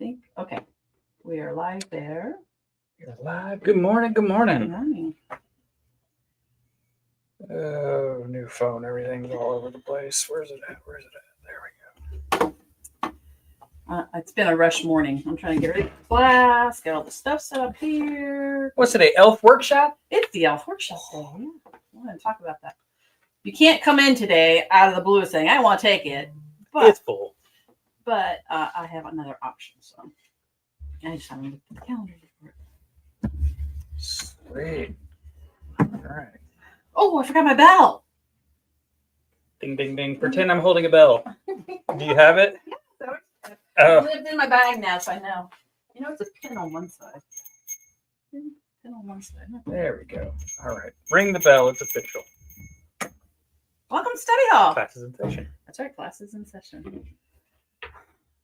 think. Okay. We are live there. You're live. Good morning. Good morning. Good morning. Oh, new phone. Everything's all over the place. Where's it at? Where's it at? There we go. It's been a rush morning. I'm trying to get ready for class, get all the stuff set up here. What's today? Elf workshop? It's the Elf Workshop Day. Yeah. I want to talk about that. You can't come in today out of the blue saying, I want to take it. But It's full. But I have another option. So I just haven't looked at the calendar for it. Sweet. All right. Oh, I forgot my bell. Ding, ding, ding. Pretend I'm holding a bell. Do you have it? Yeah. Oh. It lived in my bag now, so I know. You know, it's a pin on one side. Pin on one side. There we go. All right. Ring the bell. It's official. Welcome to Study Hall. Classes in session. That's right, classes in session.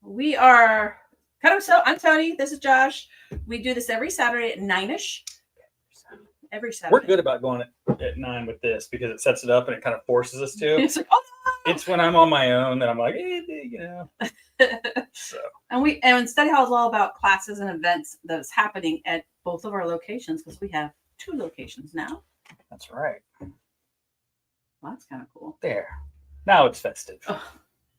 We are I'm Toni. This is Josh. We do this every Saturday at 9-ish. Every Saturday. We're good about going at 9 with this because it sets it up and it kind of forces us to. It's like, oh, no. It's when I'm on my own that I'm like, you know. So. And Study Hall is all about classes and events that's happening at both of our locations because we have 2 locations now. That's right. Well, that's kind of cool. There. Now it's festive. Oh,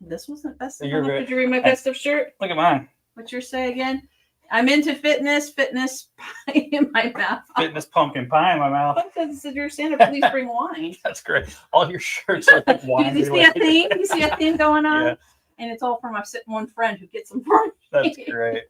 this wasn't festive. You're good. Did you read my festive shirt? Look at mine. What's your say again? I'm into fitness pie in my mouth. Fitness pumpkin pie in my mouth. Because you're Santa, please bring wine. That's great. All your shirts are like wine. You see a theme? You see a theme going on? Yeah. And it's all from my one friend who gets them for me. That's great.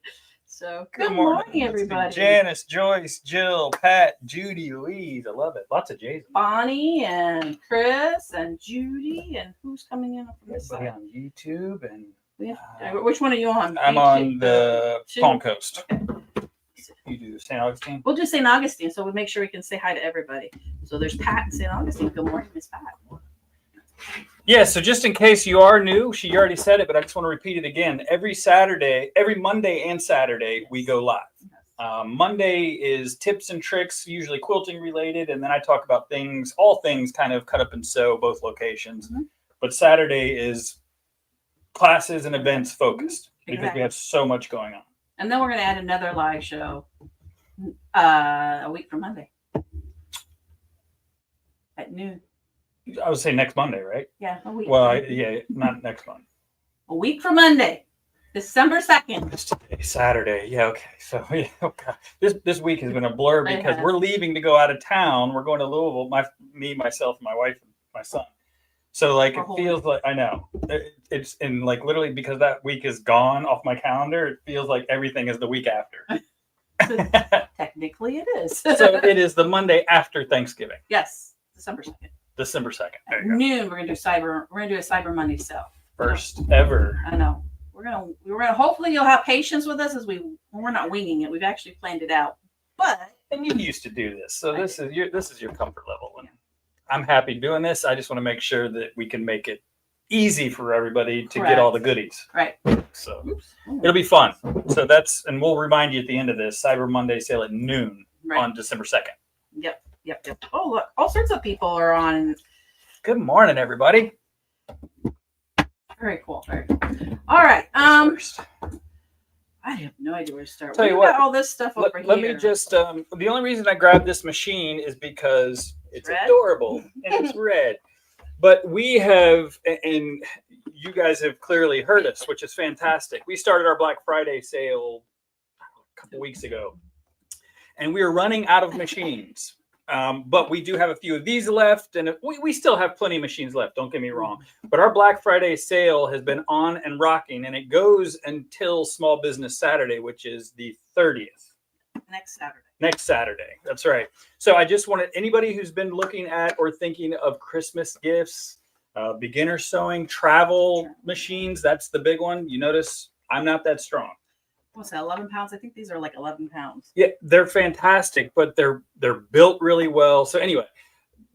So good morning, everybody. Janice, Joyce, Jill, Pat, Judy, Louise. I love it. Lots of J's. Bonnie and Chris and Judy and who's coming in from this side? On YouTube and which one are you on? I'm on the Palm Coast. Okay. You do St. Augustine? We'll just St. Augustine, so we'll make sure we can say hi to everybody. So there's Pat in St. Augustine. Good morning, Miss Pat. Yeah, so just in case you are new, she already said it, but I just want to repeat it again. Every Saturday, every Monday and Saturday, we go live. Monday is tips and tricks, usually quilting related, and then I talk about all things kind of cut up and sew, both locations. Mm-hmm. But Saturday is classes and events focused because we have so much going on. And then we're going to add another live show a week from Monday at noon. I would say next Monday, right? Yeah, a week. Well, not next month. A week from Monday, December 2nd. It's today, Saturday. Yeah, okay. So, yeah, okay. This week has been a blur because we're leaving to go out of town. We're going to Louisville, myself, my wife, and my son. So, like, it feels like, I know. It's in, like, literally because that week is gone off my calendar, it feels like everything is the week after. Technically, it is. So, it is the Monday after Thanksgiving. Yes, December 2nd. December 2nd. At noon, we're gonna do a Cyber Monday sale. First ever. I know. We're gonna. Hopefully, you'll have patience with us as we're not winging it. We've actually planned it out. And you used to do this, so this is your comfort level. And I'm happy doing this. I just want to make sure that we can make it easy for everybody to get all the goodies. Right. So it'll be fun. So and we'll remind you at the end of this Cyber Monday sale at noon on December 2nd. Yep. Oh, look, all sorts of people are on. Good morning, everybody. Very cool. All right. I have no idea where to start. Tell you what, got all this stuff over here. Let me just. The only reason I grabbed this machine is because it's adorable and it's red. But we have, and you guys have clearly heard us, which is fantastic. We started our Black Friday sale a couple weeks ago, and we are running out of machines. But we do have a few of these left, and we still have plenty of machines left. Don't get me wrong. But our Black Friday sale has been on and rocking, and it goes until Small Business Saturday, which is the 30th. Next Saturday. That's right. So I just wanted anybody who's been looking at or thinking of Christmas gifts, beginner sewing, travel machines. That's the big one. You notice I'm not that strong. What's that, 11 pounds? I think these are like 11 pounds. Yeah, they're fantastic, but they're built really well. So anyway,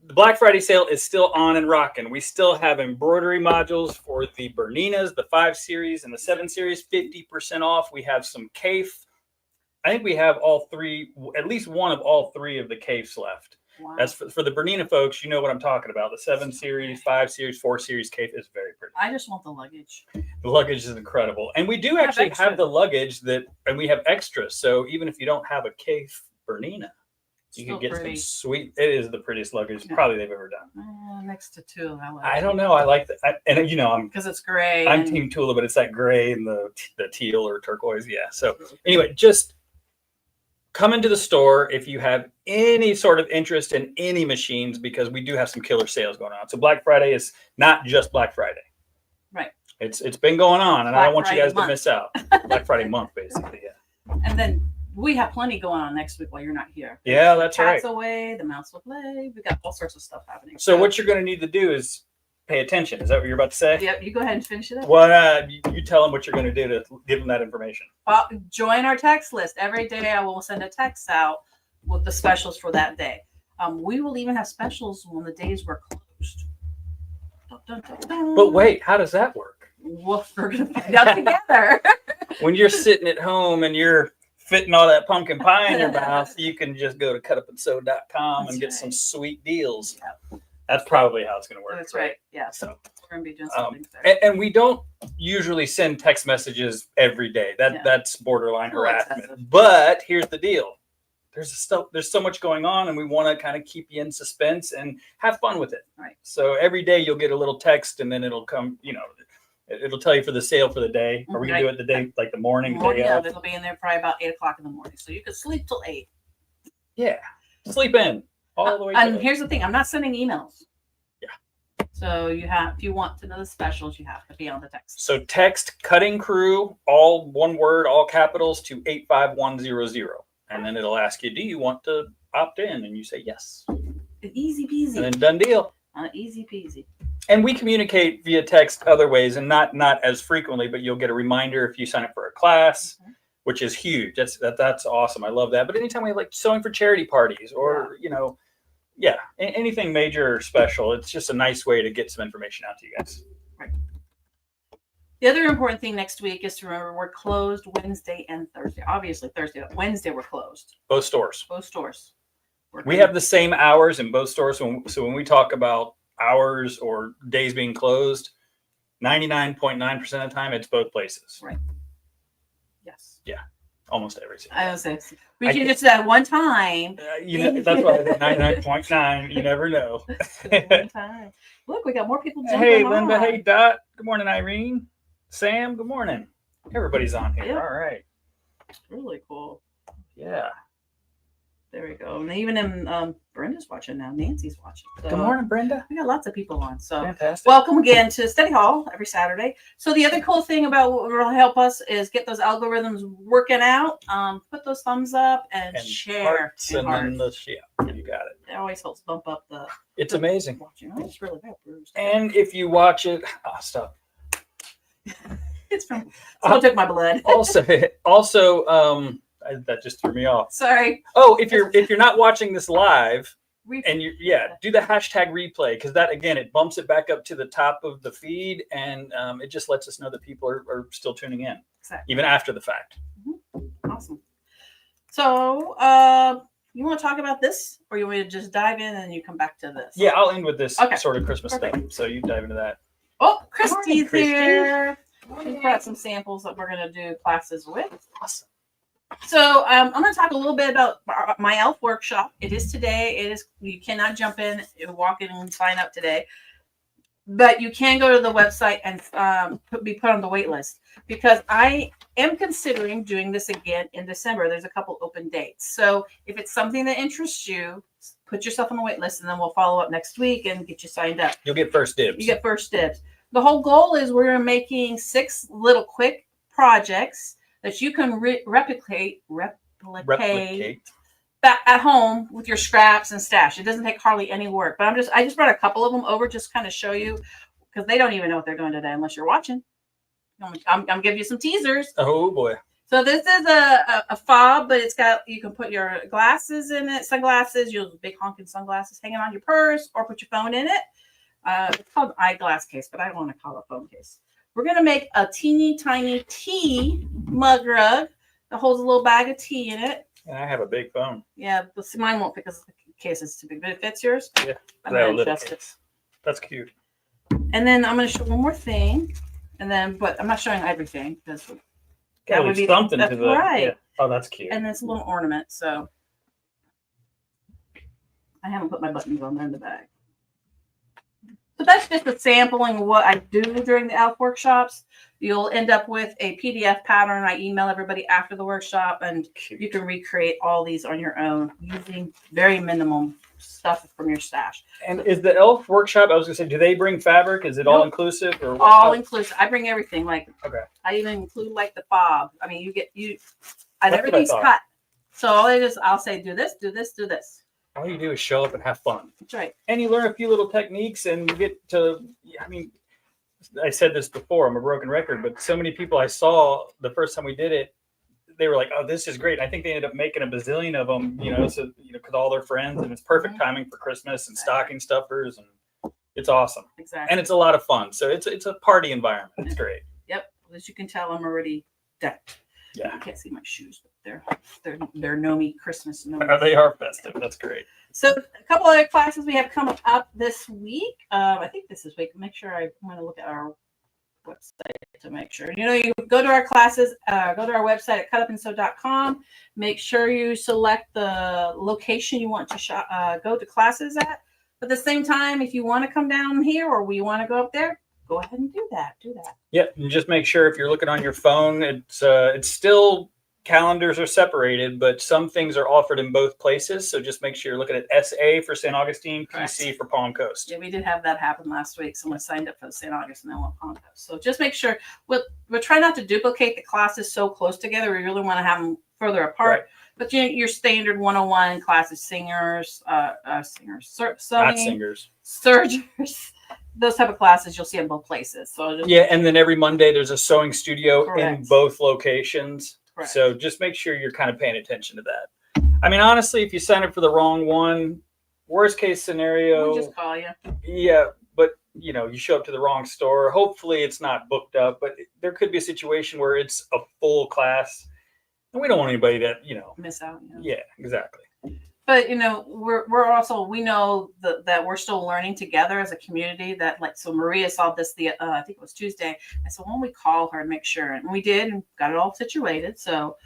the Black Friday sale is still on and rocking. We still have embroidery modules for the Berninas, the 5 series and the 7 series, 50% off. We have some CAIF. I think we have all 3, at least one of all 3 of the CAIFs left. Wow. That's for the Bernina folks. You know what I'm talking about. The 7 Series, 5 Series, 4 Series cape is very pretty. I just want the luggage. The luggage is incredible. And we do actually have the luggage and we have extras. So even if you don't have a cape Bernina, you can get some sweet. It is the prettiest luggage probably they've ever done. Next to Tula. I don't know. I like that. And you know, because it's gray. I'm Team Tula, but it's that gray and the teal or turquoise. Yeah. So anyway, just come into the store if you have any sort of interest in any machines, because we do have some killer sales going on. So Black Friday is not just Black Friday. Right. It's been going on, and I don't want you guys to miss out. Black Friday month, basically. Yeah. And then we have plenty going on next week while you're not here. Yeah, that's right. Cats away, the mouse will play. We got all sorts of stuff happening. So what you're going to need to do is pay attention. Is that what you're about to say? Yep. You go ahead and finish it up. Well, you tell them what you're going to do to give them that information. Join our text list. Every day I will send a text out with the specials for that day. We will even have specials when the days we're closed. Dun, dun, dun, dun. But wait, how does that work? Well, we're going to find out together. When you're sitting at home and you're fitting all that pumpkin pie in your mouth, you can just go to cutupandsew.com and get some sweet deals. Yep. That's probably how it's going to work. That's right. Yeah. So we're going to be doing something and we don't usually send text messages every day. That's borderline harassment. But here's the deal. There's so much going on, and we want to kind of keep you in suspense and have fun with it. Right. So every day you'll get a little text, and then it'll come, it'll tell you for the sale for the day. Or we can do it the day, like the morning. Yeah, it'll be in there probably about 8:00 in the morning. So you could sleep till 8. Yeah. Sleep in all the way. And here's the thing. I'm not sending emails. Yeah. So if you want to know the specials, you have to be on the text. So text Cutting Crew, all one word, all capitals, to 85100. And then it'll ask you, do you want to opt in? And you say yes. Easy peasy. And then done deal. Easy peasy. And we communicate via text other ways, and not as frequently, but you'll get a reminder if you sign up for a class, which is huge. That's awesome. I love that. But anytime we have like sewing for charity parties or, anything major or special, it's just a nice way to get some information out to you guys. Right. The other important thing next week is to remember we're closed Wednesday and Thursday. Obviously Thursday, but Wednesday we're closed. Both stores. We have the same hours in both stores. So when we talk about hours or days being closed, 99.9% of the time, it's both places. Right. Yes. Yeah. Almost every single. I was saying, we can just that one time. That's why I said 99.9. You never know. One time. Look, we got more people jumping Hey, on. Linda. Hey, Dot. Good morning, Irene. Sam. Good morning. Everybody's on here. Yep. All right. Really cool. Yeah. There we go. And even Brenda's watching now. Nancy's watching. So good morning, Brenda. We got lots of people on. So fantastic. Welcome again to Study Hall every Saturday. So the other cool thing about what will help us is get those algorithms working out. Put those thumbs up and share. And then you got it. It always helps bump up the. It's amazing. Watching. Oh, it's really bad, bruised. And if you watch it, stop. It's from. Someone took my blood. also, that just threw me off. Sorry. Oh, if you're not watching this live, and do the hashtag replay, because that again it bumps it back up to the top of the feed, and it just lets us know that people are still tuning in, even after the fact. Mm-hmm. Awesome. So, you want to talk about this, or you want me to just dive in and you come back to this? Yeah, I'll end with this sort of Christmas stuff. So you dive into that. Oh, Christy's here. We brought some samples that we're going to do classes with. Awesome. So I'm going to talk a little bit about my elf workshop. It is today. You cannot jump in, walk in and sign up today. But you can go to the website and be put on the wait list, because I am considering doing this again in December. There's a couple open dates. So if it's something that interests you, put yourself on the wait list, and then we'll follow up next week and get you signed up. You'll get first dibs. You get first dibs. The whole goal is we're making 6 little quick projects that you can replicate back at home with your scraps and stash. It doesn't take hardly any work, but I just brought a couple of them over, just kind of show you, because they don't even know what they're doing today unless you're watching. I'm giving you some teasers. Oh boy. So this is a fob, but you can put your glasses in it, sunglasses, your big honking sunglasses hanging on your purse, or put your phone in it. It's called an eyeglass case, but I don't want to call it a phone case. We're going to make a teeny tiny tea mug rug that holds a little bag of tea in it. And I have a big phone. Yeah, but mine won't, because the case is too big, but it fits yours. Yeah, I'm that gonna little adjust it. case. That's cute. And then I'm gonna show one more thing, and then but I'm not showing everything because That would be something that's to the right. Yeah. Oh, that's cute. And it's a little ornament, so I haven't put my buttons on there in the bag. So that's just a sampling of what I do during the ELF workshops. You'll end up with a PDF pattern. I email everybody after the workshop, and you can recreate all these on your own using very minimum stuff from your stash. And is the ELF workshop, I was going to say, do they bring fabric? Is it all inclusive? Or all inclusive. I bring everything. Like, okay. I even include like the fob. I mean, everything's cut. So all it is, I'll say, do this, do this, do this. All you do is show up and have fun. That's right. And you learn a few little techniques and you get to, I mean, I said this before, I'm a broken record, but so many people I saw the first time we did it, they were like, oh, this is great. And I think they ended up making a bazillion of them, because all their friends, and it's perfect timing for Christmas and stocking stuffers. And it's awesome. Exactly. And it's a lot of fun. So it's a party environment. It's great. Yep. As you can tell, I'm already decked. Yeah. You can't see my shoes, but they're Nomi Christmas. They are festive. That's great. So a couple other classes we have coming up this week. I think this week. Make sure I'm going to look at our website to make sure. You go to our classes, go to our website at cutupandsew.com. Make sure you select the location you want to go to classes at. But at the same time, if you want to come down here or we want to go up there, go ahead and do that. Yeah, and just make sure if you're looking on your phone, it's still calendars are separated, but some things are offered in both places. So just make sure you're looking at SA for St. Augustine, PC for Palm Coast. Yeah, we did have that happen last week. Someone signed up for the St. Augustine and they want Palm Coast. So just make sure we'll try not to duplicate the classes so close together. We really want to have them further apart. Right. But your standard 101 classes, sewing, not singers, sergers. Those type of classes you'll see in both places. So and then every Monday there's a sewing studio in both locations. Correct. So just make sure you're kind of paying attention to that. I mean, honestly, if you sign up for the wrong one, worst case scenario, we'll just call you. Yeah, but you show up to the wrong store. Hopefully it's not booked up, but there could be a situation where it's a full class, and we don't want anybody to miss out. Yeah, exactly. But we're also, we know that we're still learning together as a community. That so Maria saw this I think it was Tuesday. I said, why don't we call her and make sure? And we did and got it all situated. So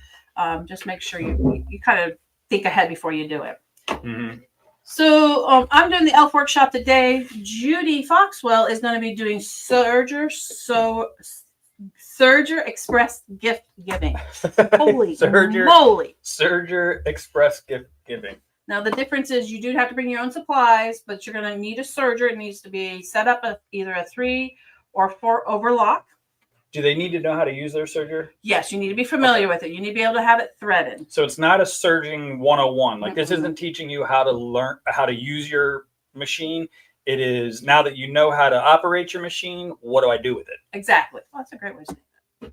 just make sure you kind of think ahead before you do it. Mm-hmm. So I'm doing the ELF workshop today. Judy Foxwell is going to be doing Serger Express gift giving. Holy moly! Serger Express gift giving. Now the difference is you do have to bring your own supplies, but you're going to need a serger. It needs to be set up either a 3 or 4 overlock. Do they need to know how to use their serger? Yes, you need to be familiar with it. You need to be able to have it threaded. So it's not a serging 101. Like this isn't teaching you how to learn how to use your machine. It is now that you know how to operate your machine, what do I do with it? Exactly. Well, that's a great way to say that.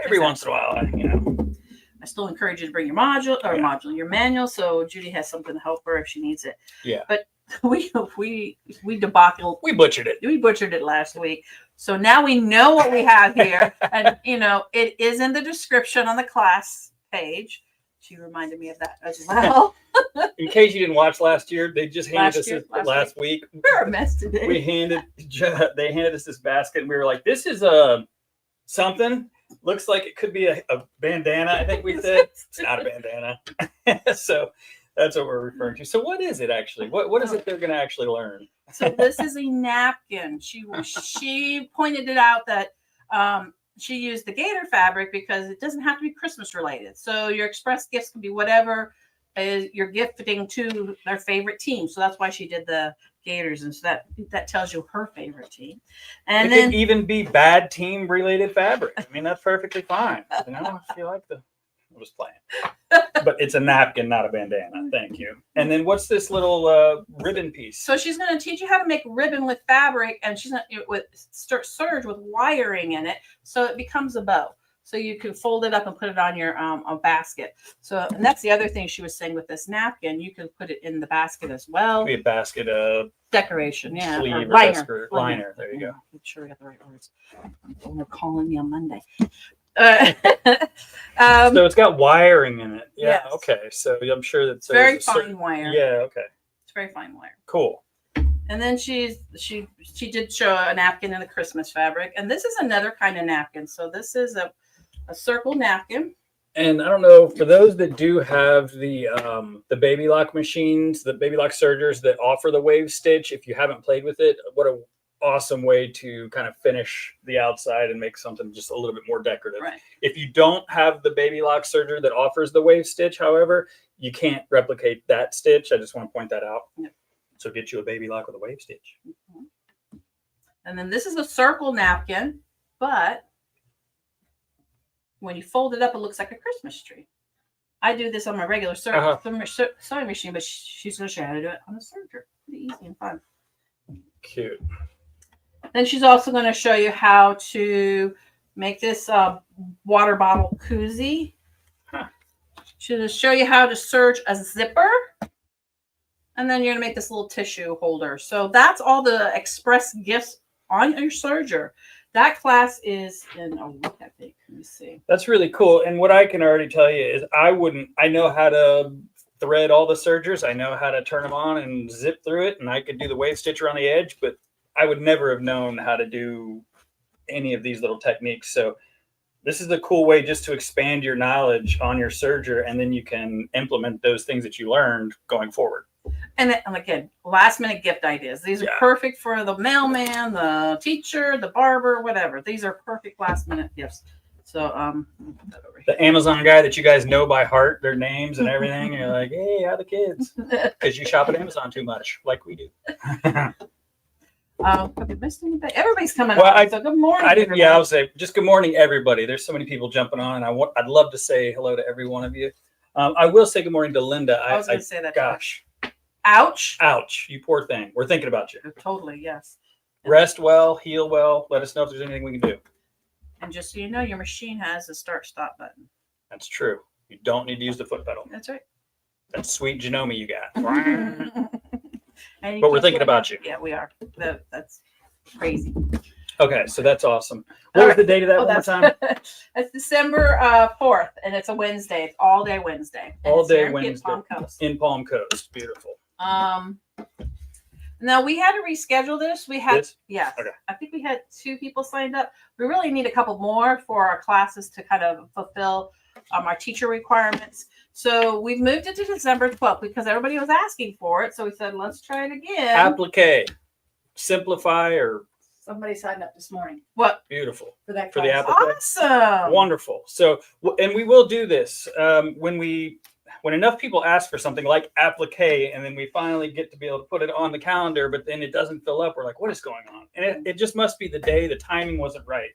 Every once in a while, I still encourage you to bring your your manual, so Judy has something to help her if she needs it. Yeah. But we debacle. We butchered it. We butchered it last week. So now we know what we have here, and it is in the description on the class page. She reminded me of that as well. In case you didn't watch last year, they just handed us last week. We're a mess today. They handed us this basket, and we were like, "This is something. Looks like it could be a bandana." I think we said it's not a bandana. So that's what we're referring to. So what is it actually? What is it they're going to actually learn? So this is a napkin. She pointed it out that she used the gator fabric because it doesn't have to be Christmas related. So your express gifts can be whatever is you're gifting to their favorite team. So that's why she did the gators, and so that tells you her favorite team. And then could even be bad team related fabric. I mean, that's perfectly fine. If you like I was playing, but it's a napkin, not a bandana. Thank you. And then what's this little ribbon piece? So she's going to teach you how to make ribbon with fabric, and she's going to serge with wiring in it, so it becomes a bow. So you can fold it up and put it on your a basket. So, and that's the other thing she was saying with this napkin. You can put it in the basket as well. Be a basket of decoration, yeah. Sleeve or liner. There you go. Make sure we got the right words. They're calling me on Monday. So it's got wiring in it. Yeah. Yes. Okay. So I'm sure that's very fine wire. Yeah. Okay. very fine wire. Cool. And then she did show a napkin in a Christmas fabric, and this is another kind of napkin. So this is a circle napkin. And I don't know, for those that do have the baby lock machines, the baby lock sergers that offer the wave stitch, if you haven't played with it, what a awesome way to kind of finish the outside and make something just a little bit more decorative. Right. If you don't have the baby lock serger that offers the wave stitch, however, you can't replicate that stitch. I just want to point that out. Yep. So get you a baby lock with a wave stitch. Mm-hmm. And then this is a circle napkin, but when you fold it up, it looks like a Christmas tree. I do this on my regular sewing machine, but she's going to show you how to do it on a serger. Pretty easy and fun. Cute. Then she's also going to show you how to make this water bottle koozie. She'll show you how to serge a zipper. And then you're going to make this little tissue holder. So that's all the express gifts on your serger. That class is in, oh, look at that. Let me see. That's really cool. And what I can already tell you is I know how to thread all the sergers. I know how to turn them on and zip through it. And I could do the wave stitch around the edge, but I would never have known how to do any of these little techniques. So this is a cool way just to expand your knowledge on your serger. And then you can implement those things that you learned going forward. And again, last minute gift ideas. These are perfect for the mailman, the teacher, the barber, whatever. These are perfect last minute gifts. So the Amazon guy that you guys know by heart, their names and everything. And you're like, hey, how are the kids? Because you shop at Amazon too much, like we do. Have you missed anybody? Everybody's coming on. So good morning. I would say just good morning, everybody. There's so many people jumping on, and I'd love to say hello to every one of you. I will say good morning to Linda. I was going to say that. Gosh. Ouch. Ouch. You poor thing. We're thinking about you. Totally, yes. Rest well, heal well. Let us know if there's anything we can do. And just so you know, your machine has a start-stop button. That's true. You don't need to use the foot pedal. That's right. That's sweet Genome you got. But we're thinking about you. Yeah, we are. That's crazy. Okay, so that's awesome. What was the date of that one more time? It's December 4th, and it's a Wednesday. It's all day Wednesday. All day Wednesday. In Palm Coast. In Palm Coast. Beautiful. Now we had to reschedule this. We had, yes. Okay. I think we had 2 people signed up. We really need a couple more for our classes to kind of fulfill our teacher requirements. So we've moved it to December 12th because everybody was asking for it. So we said, let's try it again. Applique, simplify, or somebody signed up this morning. What? Beautiful. For that for the applique. Awesome. Wonderful. So, and we will do this when enough people ask for something like applique, and then we finally get to be able to put it on the calendar, but then it doesn't fill up. We're like, what is going on? And it just must be the day, the timing wasn't right.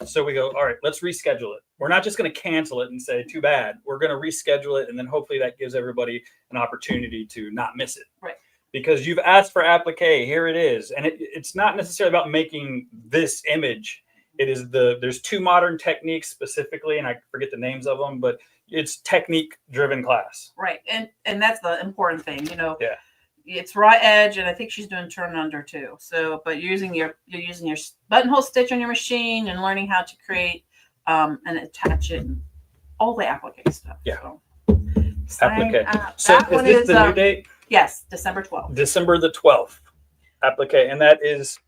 So we go, all right, let's reschedule it. We're not just going to cancel it and say, too bad. We're going to reschedule it. And then hopefully that gives everybody an opportunity to not miss it. Right. Because you've asked for applique, here it is. And it's not necessarily about making this image. It is there's 2 modern techniques specifically, and I forget the names of them, but it's technique driven class. Right. And that's the important thing, you know. Yeah. It's raw edge, and I think she's doing turn under too. So, but you're using your buttonhole stitch on your machine and learning how to create and attach it, and all the applique stuff. Yeah. So, applique. So is this the new date? Yes, December 12th. December the 12th. Applique, and that is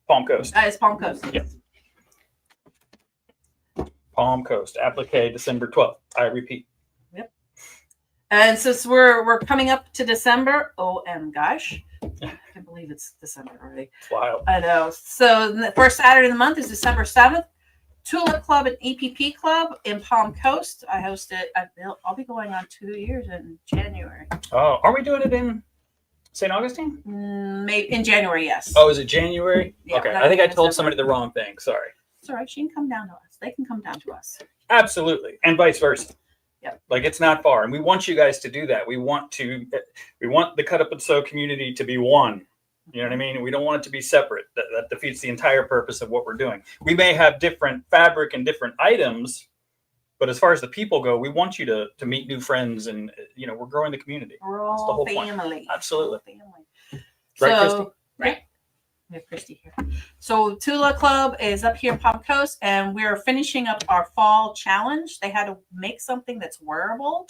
Palm Coast. That is Palm Coast. Yes. Palm Coast. Applique, December 12th. I repeat. Yep. And since we're coming up to December, gosh, I can't believe it's December already. It's wild. I know. So the first Saturday of the month is December 7th. Tulip Club and EPP Club in Palm Coast. I host it. I'll be going on 2 years in January. Oh, are we doing it in St. Augustine? Maybe in January, yes. Oh, is it January? Yeah, okay. I think I told somebody the wrong thing. Sorry. It's all right. She can come down to us. They can come down to us. Absolutely. And vice versa. Yep. Like, it's not far. And we want you guys to do that. We want the Cut Up and Sew community to be one. You know what I mean? We don't want it to be separate. That defeats the entire purpose of what we're doing. We may have different fabric and different items, but as far as the people go, we want you to meet new friends, and we're growing the community. We're all That's the whole family. Point. Absolutely. Family. Right, Christy? Right. We have Christy here. So Tula Club is up here in Palm Coast, and we're finishing up our fall challenge. They had to make something that's wearable.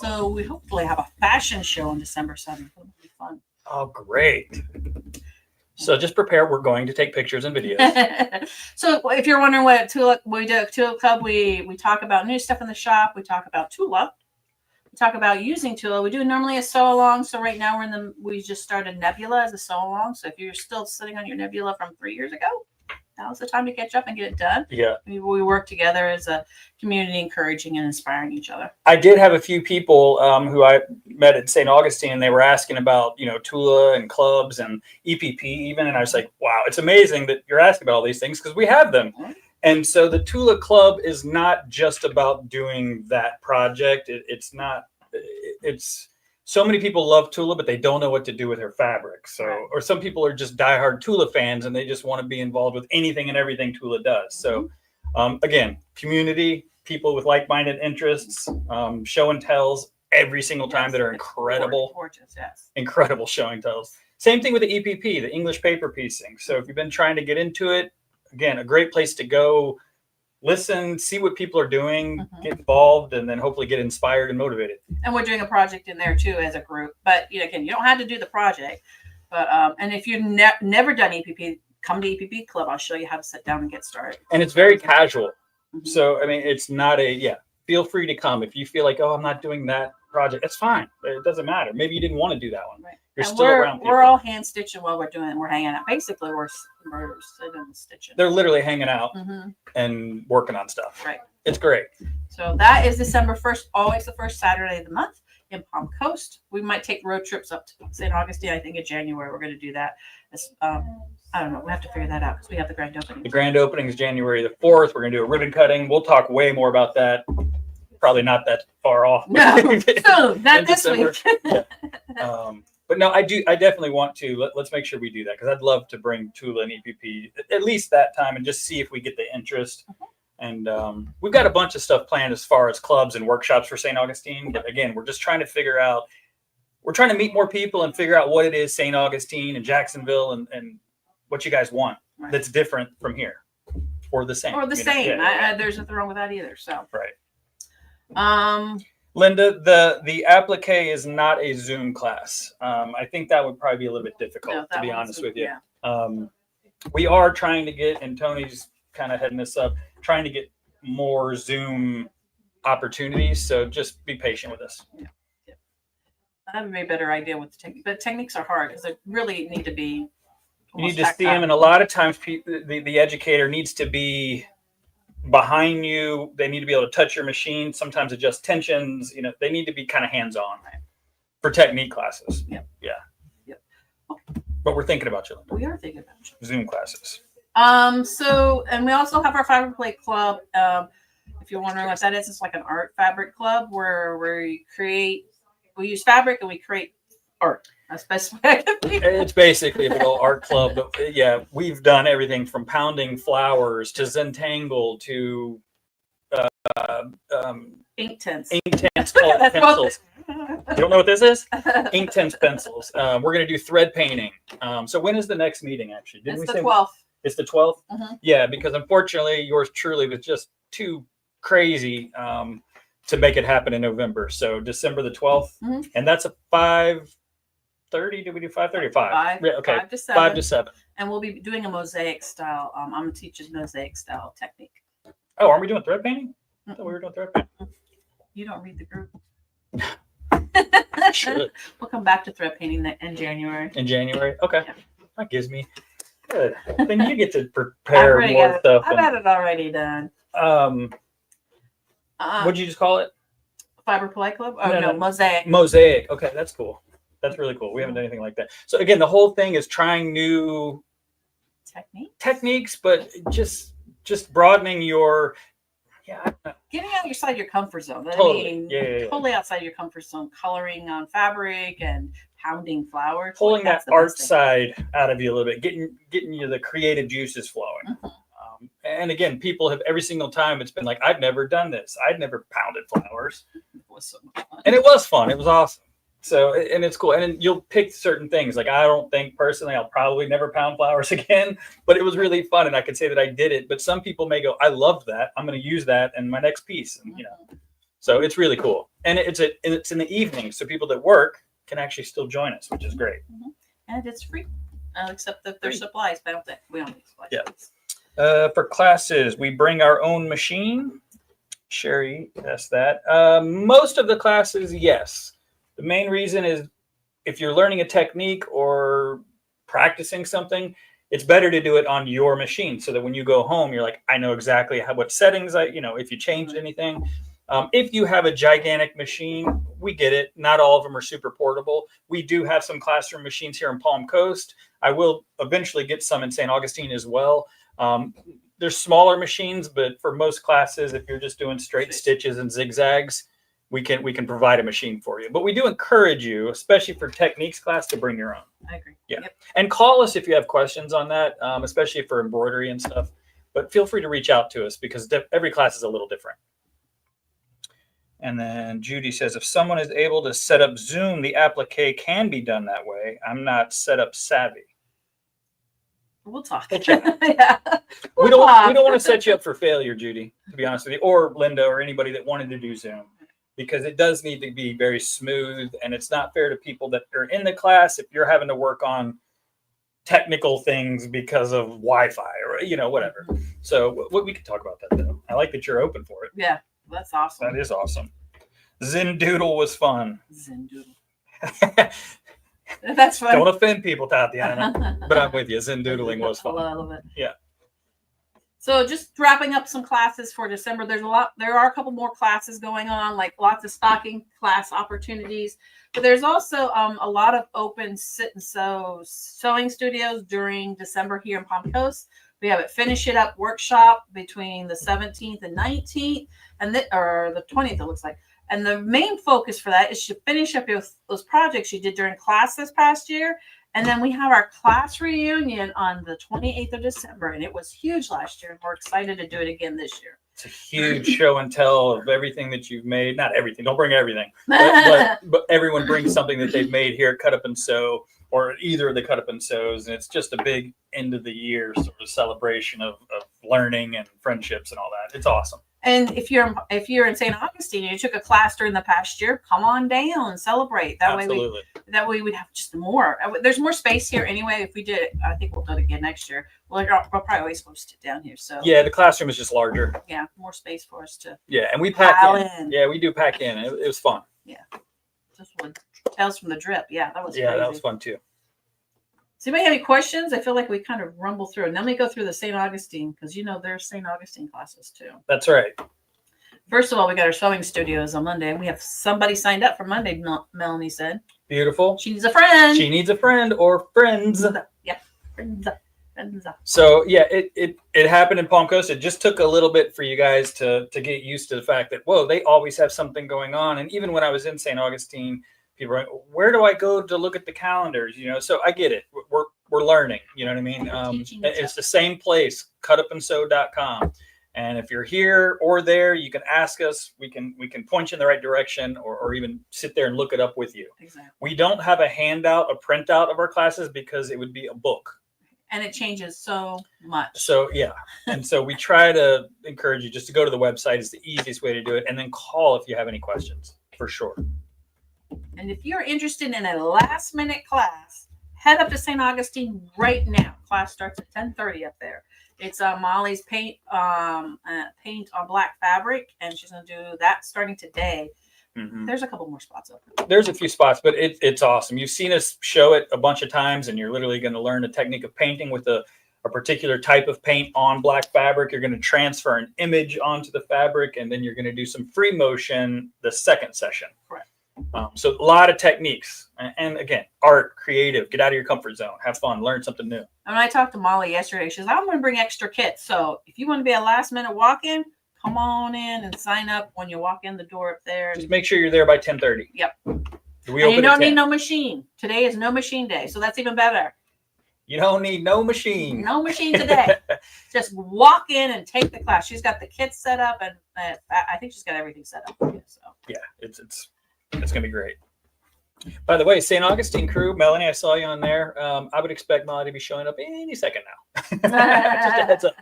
So we hopefully have a fashion show on December 7th. It'll be fun. Oh, great. So just prepare. We're going to take pictures and videos. So if you're wondering what Tula, we do at Tula Club, we talk about new stuff in the shop. We talk about Tula. We talk about using Tula. We do normally a sew along. So right now we just started Nebula as a sew along. So if you're still sitting on your Nebula from 3 years ago, now's the time to catch up and get it done. Yeah. We work together as a community, encouraging and inspiring each other. I did have a few people who I met at St. Augustine, and they were asking about, Tula and clubs and EPP even. And I was like, wow, it's amazing that you're asking about all these things because we have them. Mm-hmm. And so the Tula Club is not just about doing that project. It's so many people love Tula, but they don't know what to do with her fabric. So, Right. Or some people are just diehard Tula fans and they just want to be involved with anything and everything Tula does. So, again, community, people with like-minded interests, show and tells every single time that are incredible, gorgeous, yes. incredible show and tells. Same thing with the EPP, the English paper piecing. So if you've been trying to get into it, again, a great place to go. Listen, see what people are doing, get involved, and then hopefully get inspired and motivated. And we're doing a project in there too as a group. But again, you don't have to do the project. But and if you've never done EPP, come to EPP Club. I'll show you how to sit down and get started. And it's very casual. So I mean, it's not feel free to come. If you feel like, oh, I'm not doing that project, it's fine. It doesn't matter. Maybe you didn't want to do that one. Right. You're and still around people. We're all hand stitching while we're doing it. We're hanging out. Basically, we're sitting and stitching. They're literally hanging out and working on stuff. Right. It's great. So that is December 1st, always the first Saturday of the month in Palm Coast. We might take road trips up to St. Augustine. I think in January we're going to do that. I don't know. We have to figure that out because we have the grand opening. The grand opening is January the 4th. We're going to do a ribbon cutting. We'll talk way more about that. Probably not that far off. No, soon, not this December. week. But no, I definitely want to. Let's make sure we do that because I'd love to bring Tula and EPP at least that time and just see if we get the interest. And we've got a bunch of stuff planned as far as clubs and workshops for St. Augustine. But again, we're just trying to figure out, we're trying to meet more people and figure out what it is St. Augustine and Jacksonville and what you guys want that's different from here or the same. Or the same. Yeah. There's nothing wrong with that either. So right. Linda, the applique is not a Zoom class. I think that would probably be a little bit difficult, to be honest with you. Yeah. We are trying to get, and Tony's kind of heading this up, trying to get more Zoom opportunities. So just be patient with us. Yeah. I have a very better idea what the technique, but techniques are hard because they really need to be. You need to see them, and a lot of times the educator needs to be behind you. They need to be able to touch your machine, sometimes adjust tensions. They need to be kind of hands-on for technique classes. Yep. Yeah. Yep. But we're thinking about you, Linda. We are thinking about you. Zoom classes. So, and we also have our Fiber Plate Club. If you're wondering what that is, it's like an art fabric club where we use fabric and we create art. That's the best way I can think. It's basically a little art club. But yeah, we've done everything from pounding flowers to Zentangle to ink tints. Ink tints called pencils. You don't know what this is? Ink tints pencils. We're going to do thread painting. So when is the next meeting, actually? It's the 12th. It's the 12th? Mm-hmm. Yeah, because unfortunately, yours truly was just too crazy to make it happen in November. So December the 12th. Mm-hmm. And that's a 5:30. Did we do 5:30 or 5? Yeah, okay. 5 to 7. 5 to 7. And we'll be doing a mosaic style. I'm teaching mosaic style technique. Oh, aren't we doing thread painting? I thought we were doing thread painting. You don't read the group. Should. We'll come back to thread painting in January. In January? Okay. Yeah. That gives me good. Then you get to prepare more stuff. I've had it already done. What'd you just call it? Fiber Plate Club? Oh, No. mosaic. Mosaic. Okay, that's cool. That's really cool. We haven't done anything like that. So again, the whole thing is trying new techniques, but just broadening your getting outside your comfort zone. Totally. I mean, Yeah. totally outside your comfort zone. Coloring on fabric and pounding flour. Pulling that art side out of you a little bit, getting you the creative juices flowing. Mm-hmm. And again, people have every single time it's been like, I've never done this. I'd never pounded flowers. It was so much fun. And it was fun. It was awesome. So, and it's cool. And then you'll pick certain things. Like, I don't think personally, I'll probably never pound flowers again, but it was really fun. And I could say that I did it, but some people may go, I loved that. I'm going to use that in my next piece. And, so it's really cool. And it's in the evening, so people that work can actually still join us, which is great. And it's free, except that there's supplies. But I don't think we don't need supplies. Yeah. For classes, we bring our own machine. Sherry asked that. Most of the classes, yes. The main reason is if you're learning a technique or practicing something, it's better to do it on your machine so that when you go home, you're like, I know exactly what settings if you changed anything. If you have a gigantic machine, we get it. Not all of them are super portable. We do have some classroom machines here in Palm Coast. I will eventually get some in St. Augustine as well. There's smaller machines, but for most classes, if you're just doing straight stitches and zigzags, we can provide a machine for you. But we do encourage you, especially for techniques class, to bring your own. I agree. Yeah. Yep. And call us if you have questions on that, especially for embroidery and stuff. But feel free to reach out to us because every class is a little different. And then Judy says, if someone is able to set up Zoom, the applique can be done that way. I'm not setup savvy. We'll talk. Yeah. We don't want to set you up for failure, Judy, to be honest with you, or Linda, or anybody that wanted to do Zoom, because it does need to be very smooth, and it's not fair to people that are in the class if you're having to work on technical things because of Wi-Fi or whatever. So we can talk about that though. I like that you're open for it. Yeah, that's awesome. That is awesome. Zen Doodle was fun. Zen Doodle. That's fun. Don't offend people, Tatiana, but I'm with you. Zen Doodling was fun. I love it. Yeah. So just wrapping up some classes for December. There are a couple more classes going on, like lots of stocking class opportunities. But there's also a lot of open sit and sew sewing studios during December here in Palm Coast. We have a Finish It Up workshop between the 17th and 19th, or the 20th, it looks like. And the main focus for that is to finish up those projects you did during class this past year. And then we have our class reunion on the 28th of December. And it was huge last year. And we're excited to do it again this year. It's a huge show and tell of everything that you've made. Not everything. Don't bring everything. But everyone brings something that they've made here at Cut Up and Sew, or either of the Cut Up and Sews. And it's just a big end of the year sort of celebration of learning and friendships and all that. It's awesome. And if you're in St. Augustine and you took a class during the past year, come on down and celebrate. That way we'd have just more. There's more space here anyway. If we did it, I think we'll do it again next year. We'll probably always post it down here. So yeah, the classroom is just larger. Yeah, more space for us to. Yeah, and we pack in. Yeah, we do pack in. It was fun. Yeah, just one Tales from the Drip. Yeah, that was crazy. That was fun too. Does anybody have any questions? I feel like we kind of rumble through. And then we go through the St. Augustine, because there's St. Augustine classes too. That's right. First of all, we got our sewing studios on Monday. We have somebody signed up for Monday, Melanie said. Beautiful. She needs a friend. She needs a friend or friends. Yeah, friends. So yeah, it happened in Palm Coast. It just took a little bit for you guys to get used to the fact that, whoa, they always have something going on. And even when I was in St. Augustine, people are like, where do I go to look at the calendars? So I get it. We're learning. You know what I mean? It's the same place, cutupandsew.com. And if you're here or there, you can ask us. We can point you in the right direction, or even sit there and look it up with you. Exactly. We don't have a handout, a printout of our classes because it would be a book. And it changes so much. So yeah. And so we try to encourage you just to go to the website. It's the easiest way to do it. And then call if you have any questions, for sure. And if you're interested in a last minute class, head up to St. Augustine right now. Class starts at 10:30 up there. It's Molly's paint on black fabric, and she's going to do that starting today. Mm-hmm. There's a couple more spots open. There's a few spots, but it's awesome. You've seen us show it a bunch of times, and you're literally going to learn the technique of painting with a particular type of paint on black fabric. You're going to transfer an image onto the fabric, and then you're going to do some free motion the second session. Correct. So a lot of techniques, and again, art, creative, get out of your comfort zone, have fun, learn something new. And I talked to Molly yesterday. She says, I'm going to bring extra kits. So if you want to be a last minute walk-in, come on in and sign up when you walk in the door up there. Just make sure you're there by 10:30. Yep. You don't need no machine. Today is no machine day, so that's even better. You don't need no machine. No machine today. Just walk in and take the class. She's got the kits set up, and I think she's got everything set up for you. So yeah, it's gonna be great. By the way, St. Augustine crew, Melanie, I saw you on there. I would expect Molly to be showing up any second now. Just a heads up.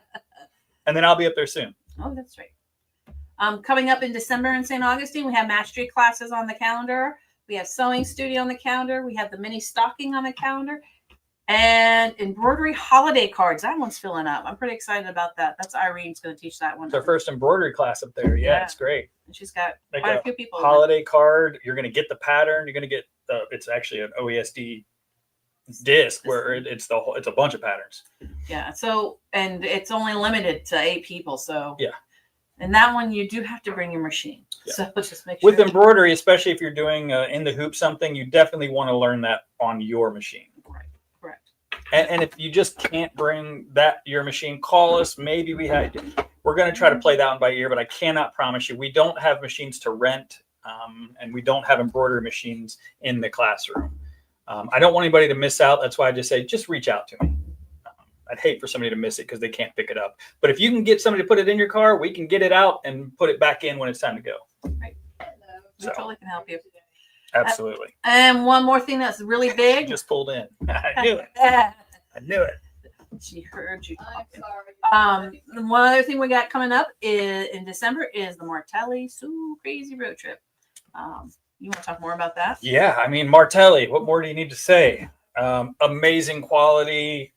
And then I'll be up there soon. Oh, that's right. Coming up in December in St. Augustine, we have mastery classes on the calendar. We have sewing studio on the calendar. We have the mini stocking on the calendar. And embroidery holiday cards. That one's filling up. I'm pretty excited about that. That's Irene's going to teach that one. It's our first embroidery class up there. Yeah, it's great. And she's got Like quite a few people. Holiday card. You're going to get the pattern. You're going to get it's actually an OESD disc where it's a bunch of patterns. Yeah. So, and it's only limited to 8 people. So yeah. And that one you do have to bring your machine. Yeah. So just make sure. With embroidery, especially if you're doing in the hoop something, you definitely want to learn that on your machine. Right. Correct. And if you just can't bring your machine, call us. Maybe we're going to try to play that one by ear, but I cannot promise you. We don't have machines to rent, and we don't have embroidery machines in the classroom. I don't want anybody to miss out. That's why I just say, just reach out to me. I'd hate for somebody to miss it because they can't pick it up. But if you can get somebody to put it in your car, we can get it out and put it back in when it's time to go. Right. We totally can help you. Absolutely. And one more thing that's really big. She just pulled in. I knew it. I knew it. She heard you talking. One other thing we got coming up in December is the Martelli Sue Crazy Road Trip. You want to talk more about that? Yeah, I mean, Martelli, what more do you need to say? Amazing quality,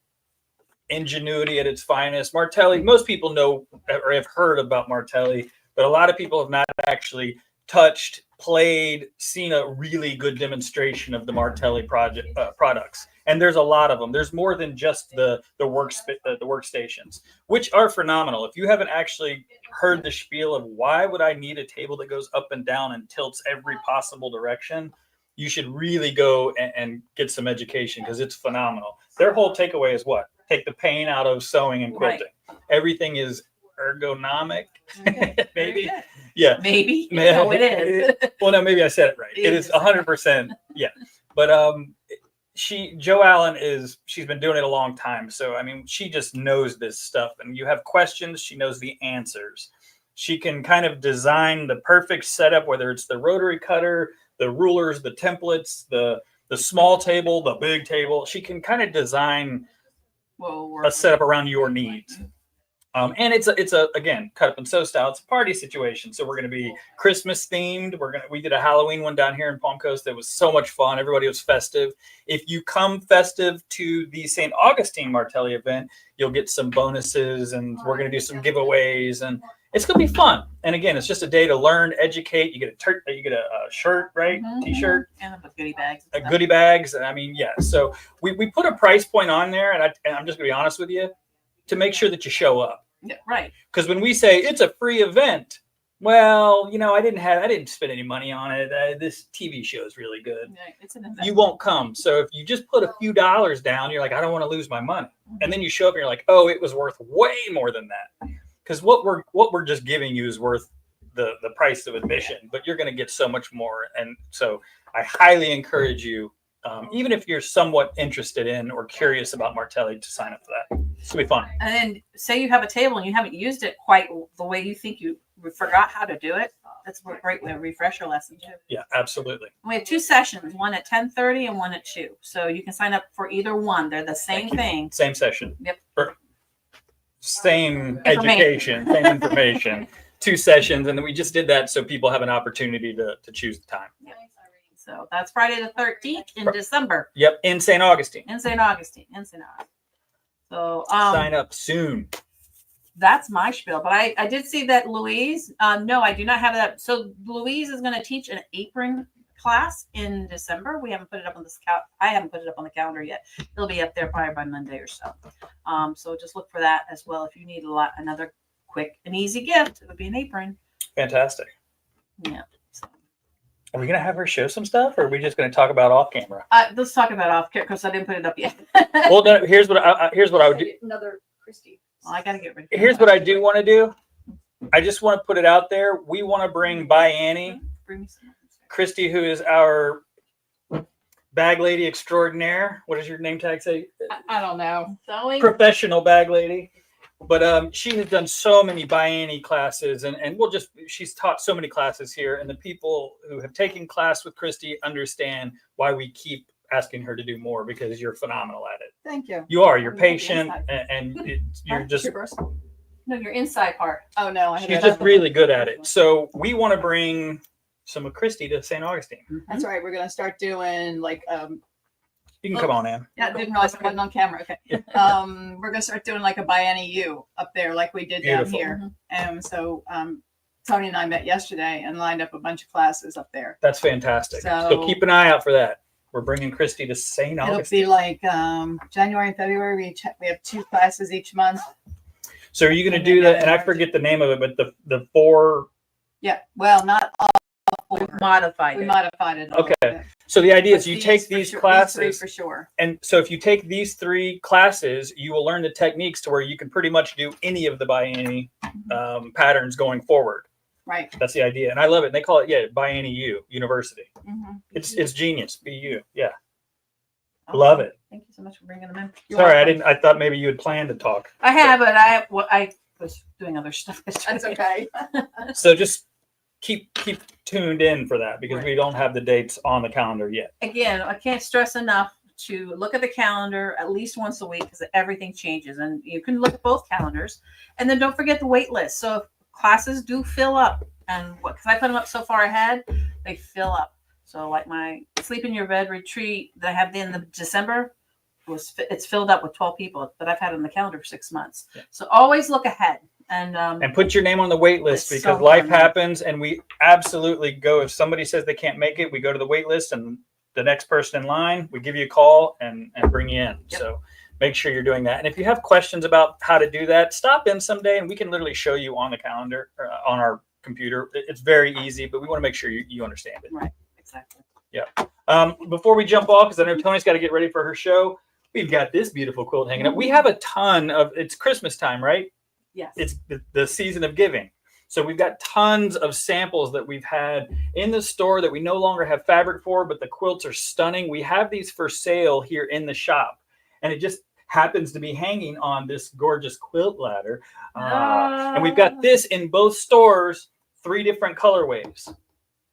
ingenuity at its finest. Martelli, most people know or have heard about Martelli, but a lot of people have not actually touched, played, seen a really good demonstration of the Martelli products. And there's a lot of them. There's more than just the workstations, which are phenomenal. If you haven't actually heard the spiel of why would I need a table that goes up and down and tilts every possible direction, you should really go and get some education because it's phenomenal. Their whole takeaway is what? Take the pain out of sewing and quilting. Right. Everything is ergonomic. Okay. Maybe. Yeah. Maybe. No, it is. Well, no, maybe I said it right. It is 100%. Yeah. But Joe Allen she's been doing it a long time. So, I mean, she just knows this stuff. And you have questions, she knows the answers. She can kind of design the perfect setup, whether it's the rotary cutter, the rulers, the templates, the small table, the big table. She can kind of design a setup around your needs. And it's again, cut up and sew style. It's a party situation. So we're going to be Christmas themed. We did a Halloween one down here in Palm Coast that was so much fun. Everybody was festive. If you come festive to the St. Augustine Martelli event, you'll get some bonuses, and we're going to do some giveaways, and it's going to be fun. And again, it's just a day to learn, educate. You get a shirt, right? Mm-hmm. T-shirt, and goodie bags. Goodie bags. I mean, yeah. So we put a price point on there, and I'm just going to be honest with you, to make sure that you show up. Yeah, right. Because when we say it's a free event, well, I didn't spend any money on it. This TV show is really good. Yeah, it's an event. You won't come. So if you just put a few dollars down, you're like, I don't want to lose my money. Mm-hmm. And then you show up and you're like, oh, it was worth way more than that. Because what we're just giving you is worth the price of admission, but you're going to get so much more. And so I highly encourage you, even if you're somewhat interested in or curious about Martelli, to sign up for that. It's going to be fun. And then say you have a table and you haven't used it quite the way you think you forgot how to do it. That's a great way to refresh your lesson too. Yeah, absolutely. We have 2 sessions, one at 10:30 and one at 2. So you can sign up for either one. They're the same thing. Same session. Yep. Same education, same information. 2 sessions, and then we just did that so people have an opportunity to choose the time. Yep. So that's Friday the 13th in December. Yep, in St. Augustine. So sign up soon. That's my spiel. But I did see that Louise. No, I do not have that. So Louise is going to teach an apron class in December. We haven't put it up on this I haven't put it up on the calendar yet. It'll be up there probably by Monday or so. So just look for that as well. If you need another quick and easy gift, it would be an apron. Fantastic. Yeah. Are we going to have her show some stuff, or are we just going to talk about off camera? Let's talk about off camera because I didn't put it up yet. Well, no, here's what I would do. Another Christy. Well, I got to get ready. Here's what I do want to do. I just want to put it out there. We want to bring by Annie, Christy, who is our bag lady extraordinaire. What does your name tag say? I don't know. Professional bag lady. But she has done so many by Annie classes, and she's taught so many classes here, and the people who have taken class with Christy understand why we keep asking her to do more, because you're phenomenal at it. Thank you. You are. You're patient, and you're just No, your inside part. Oh no, I She's had just really good at it. So we want to bring some of Christy to St. Augustine. That's right. We're gonna start doing like You can come on in. yeah, I didn't realize I wasn't on camera. Okay. We're gonna start doing like a bienni U up there like we did Beautiful. down here. And so Toni and I met yesterday and lined up a bunch of classes up there. That's fantastic. So So- keep an eye out for that. We're bringing Christy to St. It'll Augustine. be like January and February. We have 2 classes each month. So are you going to And do then that? And I forget the name of it, but the 4. Yeah. Well, not all We 4. modified We it. modified it. A little Okay. bit. So the idea is But you take for these sure, classes, 3 for sure. and so if you take these 3 classes, you will learn the techniques to where you can pretty much do any of the bienni patterns going forward. Right. That's the idea, and I love it. And they call it bienni U University. Mhm. It's genius. BU. Yeah, Awesome. love it. Thank you so much for bringing them in. You're Sorry, I welcome. didn't. I thought maybe you had planned to talk. I have, but I was doing other stuff. That's okay. So just keep tuned in for that because Right. we don't have the dates on the calendar yet. Again, I can't stress enough to look at the calendar at least once a week because everything changes, and you can look at both calendars. And then don't forget the wait list. So if classes do fill up, and because I put them up so far ahead, they fill up. So like my sleep in your bed retreat that I have in the December it's filled up with 12 people, but I've had it on the calendar for 6 months. Yeah. So always look ahead and put your name on the wait list It's because so life fun. happens, and we absolutely go. If somebody says they can't make it, we go to the wait list, and the next person in line, we give you a call and bring you in. Yep. So make sure you're doing that. And if you have questions about how to do that, stop in someday, and we can literally show you on the calendar or on our computer. It's very easy, but we want to make sure you understand it. right, exactly. Before we jump off, because I know Toni's got to get ready for her show, we've got this beautiful quilt hanging up. We have a ton of, it's Christmas time, right? Yes. It's the season of giving. So we've got tons of samples that we've had in the store that we no longer have fabric for, but the quilts are stunning. We have these for sale here in the shop, and it just happens to be hanging on this gorgeous quilt ladder. And we've got this in both stores, 3 different colorways,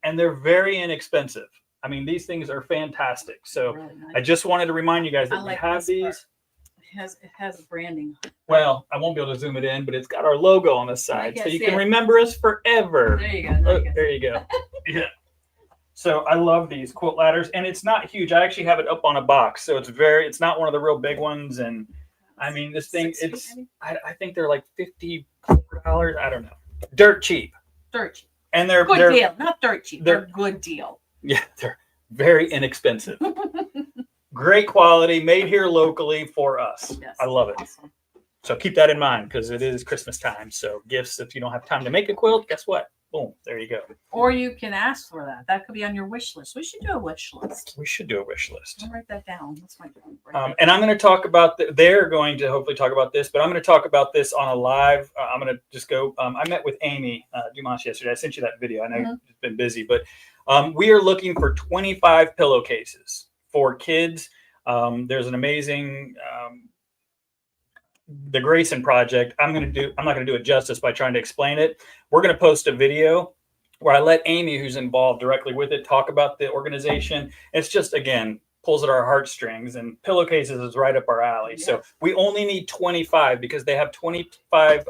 and they're very inexpensive. I mean, these things are fantastic. So Really nice. I just wanted to remind you guys that I we like have this these. part. It has branding. Well, I won't be able to zoom it in, but it's got our logo on the side, so can't you see can it. remember us forever. There you go. There you go. There you go. Yeah. So I love these quilt ladders, and it's not huge. I actually have it up on a box, so it's not one of the real big ones. And I mean, this thing, 6 feet, maybe? I think they're like $54. I don't know, dirt cheap, Dirt cheap. and they're Good deal. Not dirt cheap. they're- They're good deal. yeah, they're very inexpensive. Great quality, made here locally for us. Yes. I love it. Awesome. So keep that in mind because it is Christmas time. So gifts, if you don't have time to make a quilt, guess what? Boom, there you go. Or you can ask for that. That could be on your wish list. We should do a wish list. We should do a wish list. I'll write that down. That's my job. And I'm going to talk about, they're going to hopefully talk about this, but I'm going to talk about this on a live. I'm going to just go. I met with Amy Dumas yesterday. I sent you that video. I know you've been busy, but we are looking for 25 pillowcases for kids. There's an amazing, the Grayson Project. I'm not going to do it justice by trying to explain it. We're going to post a video where I let Amy, who's involved directly with it, talk about the organization. It's just, again, pulls at our heartstrings, and pillowcases is right up our alley. Yes. So we only need 25 because they have 25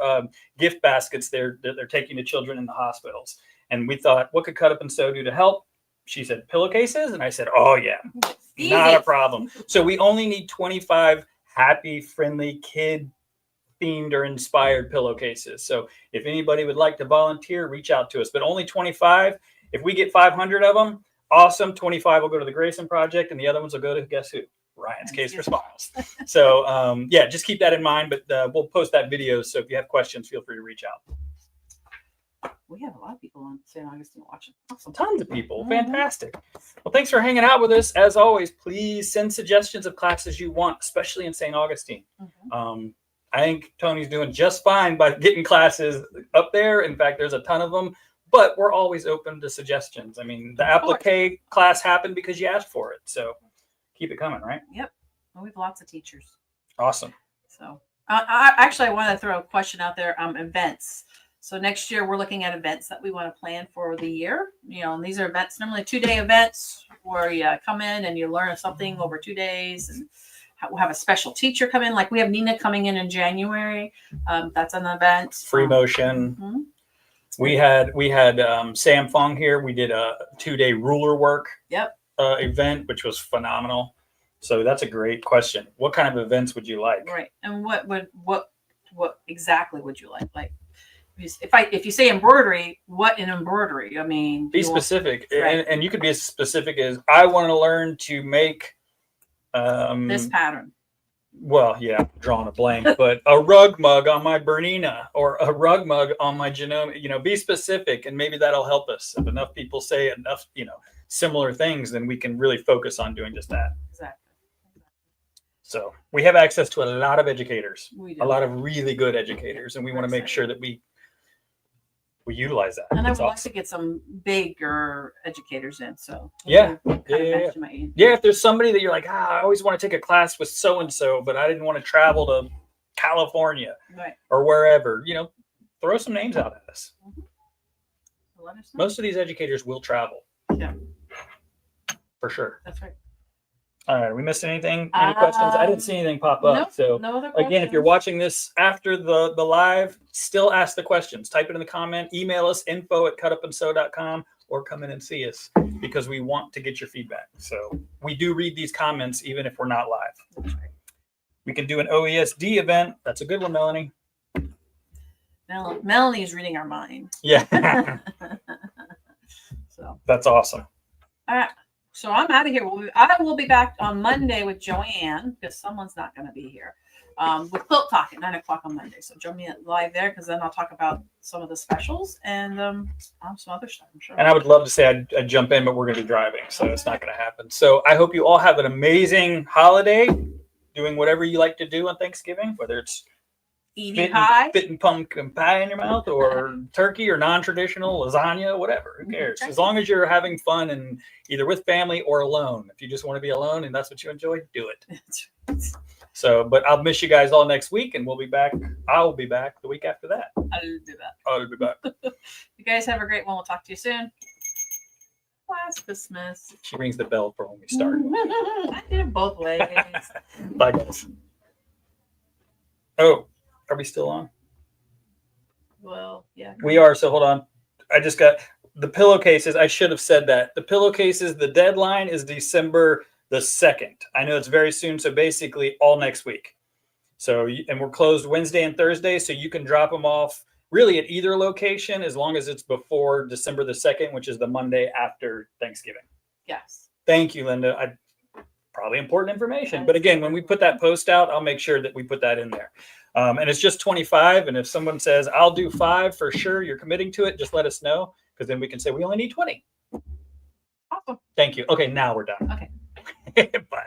gift baskets they're taking to children in the hospitals. And we thought, what could Cut Up and Sew do to help? She said, pillowcases. And I said, oh yeah, not a problem. So we only need 25 happy, friendly, kid themed or inspired pillowcases. So if anybody would like to volunteer, reach out to us, but only 25. If we get 500 of them, awesome. 25 will go to the Grayson Project, and the other ones will go to, guess who? Ryan's Case for Smiles. So yeah, just keep that in mind, but we'll post that video. So if you have questions, feel free to reach out. We have a lot of people on St. Augustine watching. Awesome. Tons of people. Fantastic. Well, thanks for hanging out with us. As always, please send suggestions of classes you want, especially in St. Augustine. I think Toni's doing just fine by getting classes up there. In fact, there's a ton of them, but we're always open to suggestions. I mean, the applique class happened because you asked for it. So keep it coming, right? Yep. Well, we have lots of teachers. Awesome. So I want to throw a question out there. Events. So next year we're looking at events that we want to plan for the year. And these are events, normally 2-day events where you come in and you learn something over 2 days. And we'll have a special teacher come in. Like we have Nina coming in January. That's an event. Free motion. Mm-hmm. We had Sam Fong here. We did a 2-day ruler work event, which was phenomenal. So that's a great question. What kind of events would you like? Right. And what exactly would you like? Like if you say embroidery, what in embroidery? I mean, be specific. Right. And you could be as specific as I want to learn to make this pattern. Well, yeah, drawing a blank, but a rug mug on my Bernina or a rug mug on my Genome, be specific, and maybe that'll help us. If enough people say enough, similar things, then we can really focus on doing just that. Exactly. So we have access to a lot of educators, We do. a lot of really good educators, and we want to make sure that we utilize that. And That's I would like awesome. to get some bigger educators in. So Yeah. Yeah. If there's somebody that you're like, I always want to take a class with so-and-so, but I didn't want to travel to California Right. or wherever, throw some names out at us. Let us know. Most of these educators will travel. Yeah. For sure. That's right. All right. We missed anything? Any questions? I didn't see anything pop up. Nope, So no other questions. again, if you're watching this after the live, still ask the questions. Type it in the comment, email us info@cutupandsew.com, or come in and see us because we want to get your feedback. So we do read these comments even if we're not live. That's right. We can do an OESD event. That's a good one, Melanie. Melanie is reading our mind. Yeah. So That's awesome. all right. So I'm out of here. I will be back on Monday with Joanne because someone's not going to be here. With Quilt Talk at 9:00 on Monday. So join me live there because then I'll talk about some of the specials and some other stuff, I'm sure. And I would love to say I'd jump in, but we're going to be driving, so it's not going to happen. So I hope you all have an amazing holiday, doing whatever you like to do on Thanksgiving, whether it's Eating pie. fitting pumpkin pie in your mouth or turkey or non-traditional lasagna, whatever. Who cares? As long as you're having fun and either with family or alone. If you just want to be alone and that's what you enjoy, do it. So, but I'll miss you guys all next week and we'll be back. I'll be back the week after that. I'll do that. I'll be back. You guys have a great one. We'll talk to you soon. Last Christmas. She rings the bell for when we start. I did it both ways. Bye, guys. Oh, are we still on? Well, yeah. We are. So hold on. I just got the pillowcases. I should have said that. The pillowcases, the deadline is December the 2nd. I know it's very soon. So basically all next week. So, and we're closed Wednesday and Thursday. So you can drop them off really at either location as long as it's before December the 2nd, which is the Monday after Thanksgiving. Yes. Thank you, Linda. Probably important information. But again, when we put that post out, I'll make sure that we put that in there. And it's just 25. And if someone says, I'll do 5 for sure, you're committing to it, just let us know. Because then we can say we only need 20. Awesome. Thank you. Okay, now we're done. Okay. Bye.